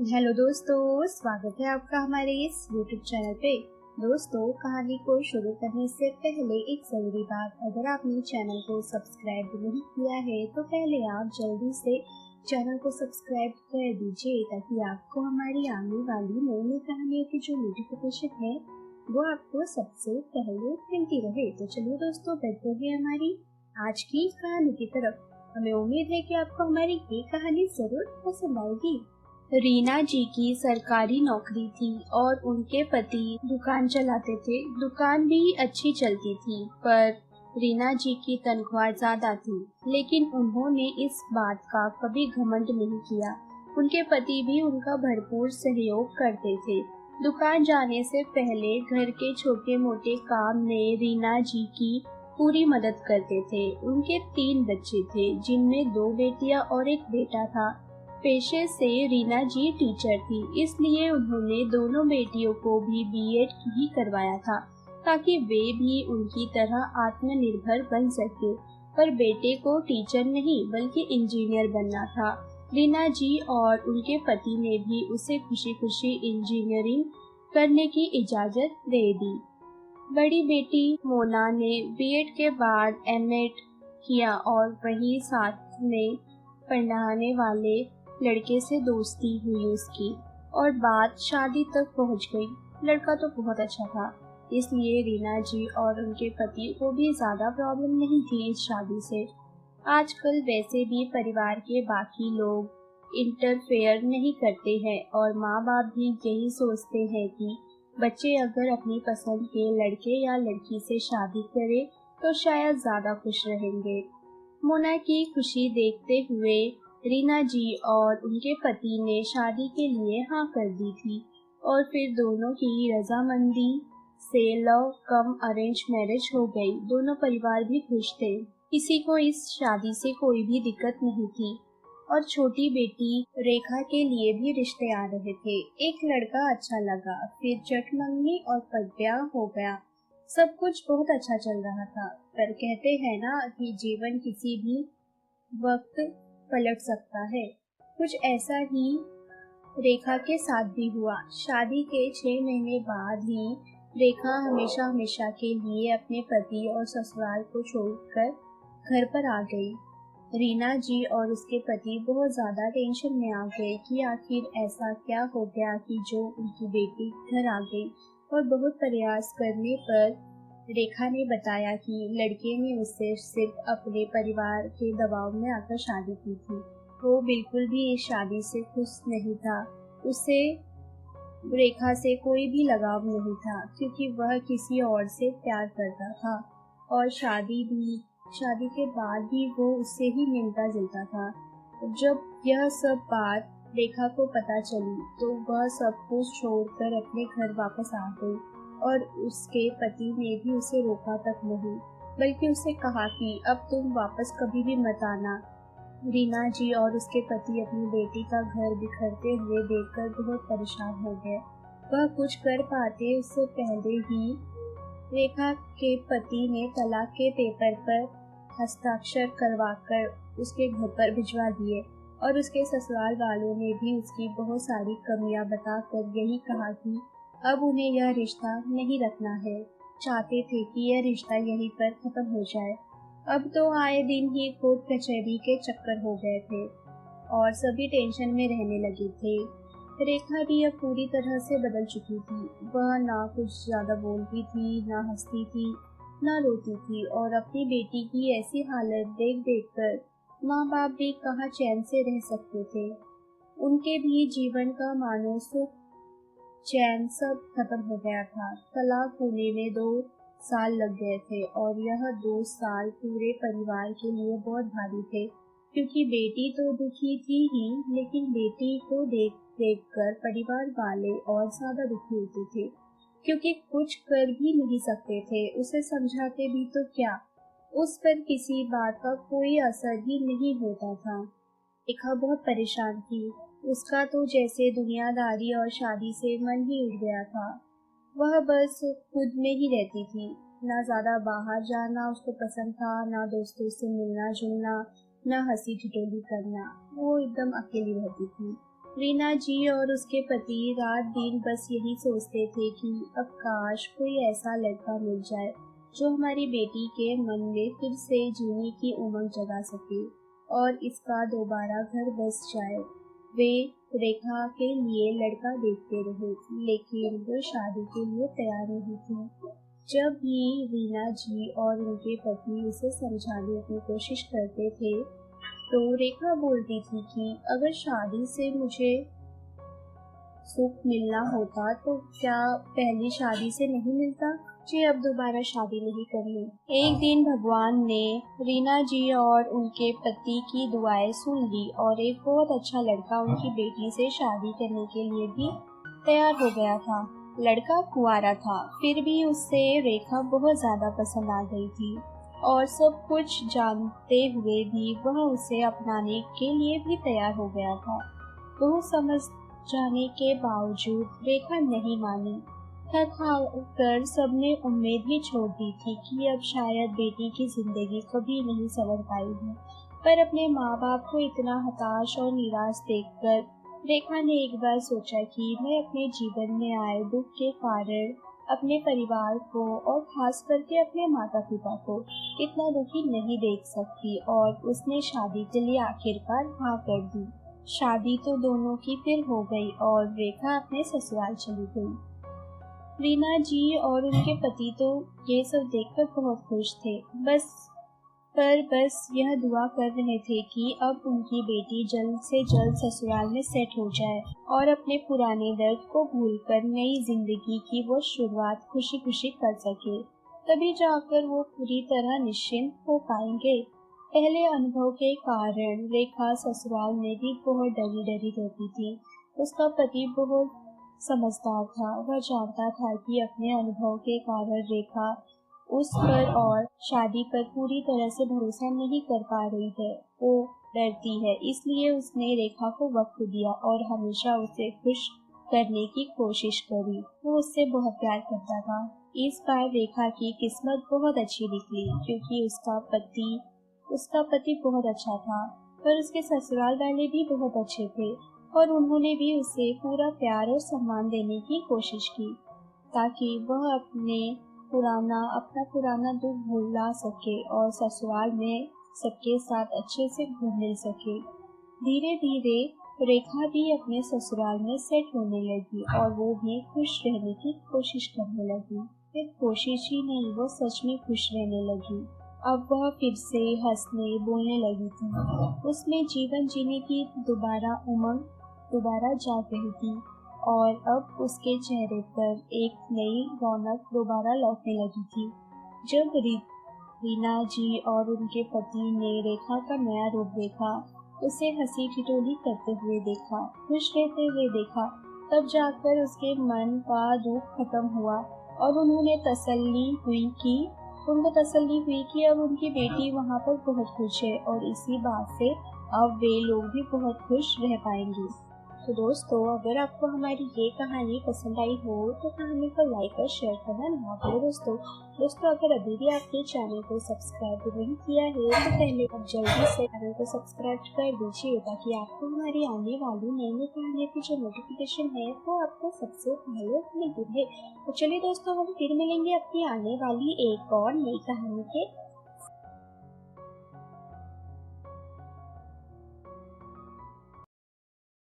Hello दोस्तों, स्वागत है आपका हमारे इस YouTube चैनल पे। दोस्तों, कहानी को शुरू करने से पहले एक जरूरी बात, अगर आपने चैनल को सब्सक्राइब नहीं किया है तो पहले आप जल्दी से चैनल को सब्सक्राइब कर दीजिए ताकि आपको हमारी आने वाली नई नई कहानियों की जो नोटिफिकेशन है वो आपको सबसे पहले मिलती रहे। तो चलिए दोस्तों, बढ़ते हैं हमारी आज की कहानी की तरफ। हमें उम्मीद है कि आपको हमारी ये कहानी जरूर पसंद आएगी। रीना जी की सरकारी नौकरी थी और उनके पति दुकान चलाते थे। दुकान भी अच्छी चलती थी, पर रीना जी की तनख्वाह ज्यादा थी, लेकिन उन्होंने इस बात का कभी घमंड नहीं किया। उनके पति भी उनका भरपूर सहयोग करते थे। दुकान जाने से पहले घर के छोटे मोटे काम में रीना जी की पूरी मदद करते थे। उनके 3 बच्चे थे, जिनमें 2 बेटियां और एक बेटा था। पेशे से रीना जी टीचर थी, इसलिए उन्होंने दोनों बेटियों को भी बीएड ही करवाया था ताकि वे भी उनकी तरह आत्मनिर्भर बन सके। पर बेटे को टीचर नहीं बल्कि इंजीनियर बनना था। रीना जी और उनके पति ने भी उसे खुशी खुशी इंजीनियरिंग करने की इजाजत दे दी। बड़ी बेटी मोना ने बीएड के बाद एमएड किया और वहीं साथ में पढ़ाने वाले लड़के से दोस्ती हुई उसकी और बात शादी तक पहुंच गई। लड़का तो बहुत अच्छा था, इसलिए रीना जी और उनके पति को भी ज्यादा प्रॉब्लम नहीं थी इस शादी से। आजकल वैसे भी परिवार के बाकी लोग इंटरफेयर नहीं करते हैं और माँ बाप भी यही सोचते हैं कि बच्चे अगर अपनी पसंद के लड़के या लड़की से शादी करें तो शायद ज्यादा खुश रहेंगे। मोना की खुशी देखते हुए रीना जी और उनके पति ने शादी के लिए हाँ कर दी थी और फिर दोनों की रजामंदी से लव कम अरेंज मैरिज हो गई। दोनों परिवार भी खुश थे, किसी को इस शादी से कोई भी दिक्कत नहीं थी और छोटी बेटी रेखा के लिए भी रिश्ते आ रहे थे। एक लड़का अच्छा लगा, फिर चट मंगनी और ब्याह हो गया। सब कुछ बहुत अच्छा चल रहा था, पर कहते हैं ना कि जीवन किसी भी वक्त पलट सकता है। कुछ ऐसा ही रेखा के साथ भी हुआ। शादी के 6 महीने बाद ही रेखा हमेशा हमेशा के लिए अपने पति और ससुराल को छोड़कर घर पर आ गई। रीना जी और उसके पति बहुत ज्यादा टेंशन में आ गए कि आखिर ऐसा क्या हो गया कि जो उनकी बेटी घर आ गई। और बहुत प्रयास करने पर रेखा ने बताया कि लड़के ने उससे सिर्फ अपने परिवार के दबाव में आकर शादी की थी। वो बिल्कुल भी इस शादी से खुश नहीं था। उसे रेखा से कोई भी लगाव नहीं था क्योंकि वह किसी और से प्यार करता था और शादी के बाद भी वो उससे ही मिलता जुलता था। जब यह सब बात रेखा को पता चली तो वह सब कुछ छोड़कर अपने घर वापस आ गई और उसके पति ने भी उसे रोका तक नहीं, बल्कि उसे कहा कि अब तुम वापस कभी भी मत आना। रीना जी और उसके पति अपनी बेटी का घर बिखरते हुए देखकर बहुत परेशान हो गए। वह कुछ कर पाते उससे पहले ही रेखा के पति ने तलाक के पेपर पर हस्ताक्षर करवाकर उसके घर पर भिजवा दिए और उसके ससुराल वालों ने भी उसकी बहुत सारी कमियां बताकर यही कहा कि अब उन्हें यह रिश्ता नहीं रखना है। चाहते थे कि यह रिश्ता यहीं पर खत्म हो जाए। अब तो आए दिन ही कोर्ट कचहरी के चक्कर हो गए थे और सभी टेंशन में रहने लगे थे। रेखा भी अब पूरी तरह से बदल चुकी थी। वह ना कुछ ज्यादा बोलती थी, ना हंसती थी, ना रोती थी और अपनी बेटी की ऐसी हालत देख देख कर माँ बाप भी कहाँ चैन से रह सकते थे। उनके भी जीवन का मानो सुख चैन सब खत्म हो गया था। तलाक होने में 2 साल लग गए थे और यह 2 साल पूरे परिवार के लिए बहुत भारी थे क्योंकि बेटी तो दुखी थी ही, लेकिन बेटी को देख देख कर परिवार वाले और ज्यादा दुखी होते थे क्योंकि कुछ कर भी नहीं सकते थे। उसे समझाते भी तो क्या, उस पर किसी बात का कोई असर ही नहीं होता था। रेखा बहुत परेशान थी। उसका तो जैसे दुनियादारी और शादी से मन ही उठ गया था। वह बस खुद में ही रहती थी, ना ज्यादा बाहर जाना उसको पसंद था, ना दोस्तों से मिलना जुलना, ना हंसी ठिठोली करना। वो एकदम अकेली रहती थी। रीना जी और उसके पति रात दिन बस यही सोचते थे कि अब काश कोई ऐसा लड़का मिल जाए जो हमारी बेटी के मन में फिर से जीने की उमंग जगा सके और इसका दोबारा घर बस जाए। वे रेखा के लिए लड़का देखते रहे, लेकिन वो शादी के लिए तैयार नहीं थी। जब भी रीना जी और उनके पति उसे समझाने की कोशिश करते थे, तो रेखा बोलती थी कि अगर शादी से मुझे सुख मिलना होता तो क्या पहली शादी से नहीं मिलता। मुझे अब दोबारा शादी नहीं करनी। एक दिन भगवान ने रीना जी और उनके पति की दुआएं सुन ली और एक बहुत अच्छा लड़का उनकी बेटी से शादी करने के लिए भी तैयार हो गया था। लड़का कुंवारा था, फिर भी उससे रेखा बहुत ज्यादा पसंद आ गई थी और सब कुछ जानते हुए भी वह उसे अपनाने के लिए भी तैयार हो गया था। बहुत समझ जाने के बावजूद रेखा नहीं मानी। थक हार कर सबने उम्मीद भी छोड़ दी थी कि अब शायद बेटी की जिंदगी कभी नहीं संवर पाएगी, पर अपने माँ बाप को इतना हताश और निराश देखकर रेखा ने एक बार सोचा कि मैं अपने जीवन में आए दुख के कारण अपने परिवार को और खास करके अपने माता पिता को इतना दुखी नहीं देख सकती, और उसने शादी के लिए आखिरकार हाँ कर दी। शादी तो दोनों की फिर हो गई और रेखा अपने ससुराल चली गई। रीना जी और उनके पति तो ये सब देखकर बहुत खुश थे, बस यह दुआ कर रहे थे कि अब उनकी बेटी जल्द से जल्द ससुराल में सेट हो जाए और अपने पुराने दर्द को भूलकर नई जिंदगी की वो शुरुआत खुशी खुशी कर सके। तभी जाकर वो पूरी तरह निश्चिंत हो पाएंगे। पहले अनुभव के कारण रेखा ससुराल में भी बहुत डरी डरी रहती थी। उसका पति बहुत समझदार था। वह जानता था कि अपने अनुभव के कारण रेखा उस पर और शादी पर पूरी तरह से भरोसा नहीं कर पा रही है। वो डरती है, इसलिए उसने रेखा को वक्त दिया और हमेशा उसे खुश करने की कोशिश करी। वो उससे बहुत प्यार करता था। इस बार रेखा की किस्मत बहुत अच्छी निकली, क्योंकि उसका पति बहुत अच्छा था, पर उसके ससुराल वाले भी बहुत अच्छे थे और उन्होंने भी उसे पूरा प्यार और सम्मान देने की कोशिश की, ताकि वह अपना पुराना दुख भुला सके और ससुराल में सबके साथ अच्छे से घुल मिल सके। धीरे धीरे रेखा भी अपने ससुराल में सेट होने लगी और वो भी खुश रहने की कोशिश करने लगी। फिर कोशिश ही नहीं, वो सच में खुश रहने लगी। अब वह फिर से हंसने बोलने लगी थी। उसमें जीवन जीने की उमंग दोबारा जाग रही थी और अब उसके चेहरे पर एक नई रौनक दोबारा लौटने लगी थी। जब रीना जी और उनके पति ने रेखा का नया रूप देखा, उसे हंसी ठिठोली करते हुए देखा, खुश रहते हुए देखा, तब जाकर उसके मन का दुख खत्म हुआ और उनको तसल्ली हुई कि अब उनकी बेटी वहाँ पर बहुत खुश है और इसी बात से अब वे लोग भी बहुत खुश रह पाएंगे। तो दोस्तों, अगर आपको हमारी ये कहानी पसंद आई हो तो कहानी को लाइक और शेयर करना ना भूलें। दोस्तों अगर अभी भी आपने चैनल को सब्सक्राइब नहीं किया है तो पहले आप जल्दी से चैनल को सब्सक्राइब कर दीजिए, ताकि आपको हमारी आने वाली नई कहानी की जो नोटिफिकेशन है वो आपको सबसे पहले मिलती है। तो चलिए दोस्तों, हम फिर मिलेंगे अपनी आने वाली एक और नई कहानी के